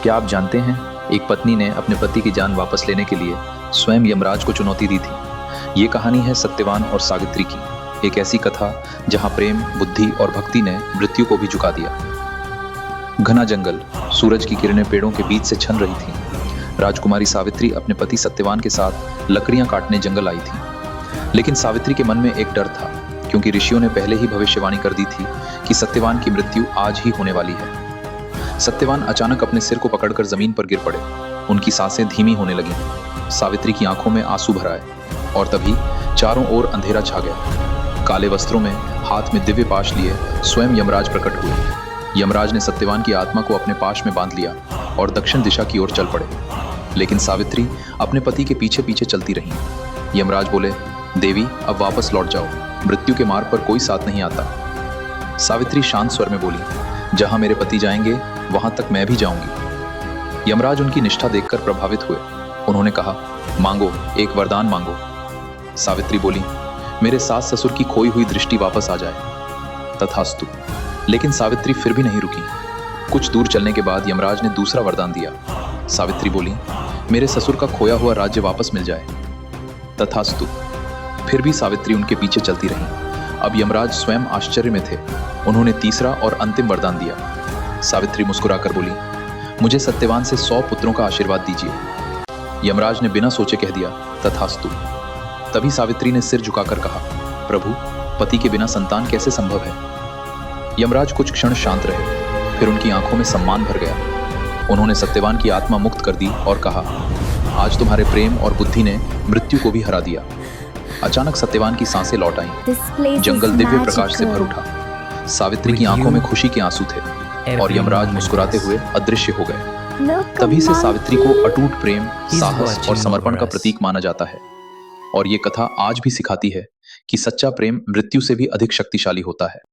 क्या आप जानते हैं, एक पत्नी ने अपने पति की जान वापस लेने के लिए स्वयं यमराज को चुनौती दी थी। ये कहानी है सत्यवान और सावित्री की, एक ऐसी कथा जहां प्रेम, बुद्धि और भक्ति ने मृत्यु को भी झुका दिया। घना जंगल, सूरज की किरणें पेड़ों के बीच से छन रही थीं। राजकुमारी सावित्री अपने पति सत्यवान के साथ लकड़ियां काटने जंगल आई थी। लेकिन सावित्री के मन में एक डर था, क्योंकि ऋषियों ने पहले ही भविष्यवाणी कर दी थी कि सत्यवान की मृत्यु आज ही होने वाली है। सत्यवान अचानक अपने सिर को पकड़कर जमीन पर गिर पड़े। उनकी सांसें धीमी होने लगीं। सावित्री की आंखों में आंसू भर आए और तभी चारों ओर अंधेरा छा गया। काले वस्त्रों में, हाथ में दिव्य पाश लिए स्वयं यमराज प्रकट हुए। यमराज ने सत्यवान की आत्मा को अपने पाश में बांध लिया और दक्षिण दिशा की ओर चल पड़े। लेकिन सावित्री अपने पति के पीछे पीछे चलती रही। यमराज बोले, देवी, अब वापस लौट जाओ, मृत्यु के मार्ग पर कोई साथ नहीं आता। सावित्री शांत स्वर में बोली, जहां मेरे पति जाएंगे वहां तक मैं भी जाऊंगी। यमराज उनकी निष्ठा देखकर प्रभावित हुए। उन्होंने कहा, मांगो, एक वरदान मांगो। सावित्री बोली, मेरे सास ससुर की खोई हुई दृष्टि वापस आ जाए। तथास्तु। लेकिन सावित्री फिर भी नहीं रुकी। कुछ दूर चलने के बाद यमराज ने दूसरा वरदान दिया। सावित्री बोली, मेरे ससुर का खोया हुआ राज्य वापस मिल जाए। तथास्तु। फिर भी सावित्री उनके पीछे चलती रही। अब यमराज स्वयं आश्चर्य में थे। उन्होंने तीसरा और अंतिम वरदान दिया। सावित्री मुस्कुराकर बोली, मुझे सत्यवान से 100 पुत्रों का आशीर्वाद दीजिए। यमराज ने बिना सोचे कह दिया, तथास्तु। तभी सावित्री ने सिर झुकाकर कहा, प्रभु, पति के बिना संतान कैसे संभव है? यमराज कुछ क्षण शांत रहे, फिर उनकी आंखों में सम्मान भर गया। उन्होंने सत्यवान की आत्मा मुक्त कर दी और कहा, आज तुम्हारे प्रेम और बुद्धि ने मृत्यु को भी हरा दिया। अचानक सत्यवान की सांसें लौट आईं। जंगल दिव्य प्रकाश से भर उठा। सावित्री की आंखों में खुशी के आंसू थे और यमराज मुस्कुराते हुए अदृश्य हो गए। तभी से सावित्री को अटूट प्रेम, साहस और समर्पण का प्रतीक माना जाता है। और ये कथा आज भी सिखाती है कि सच्चा प्रेम मृत्यु से भी अधिक शक्तिशाली होता है।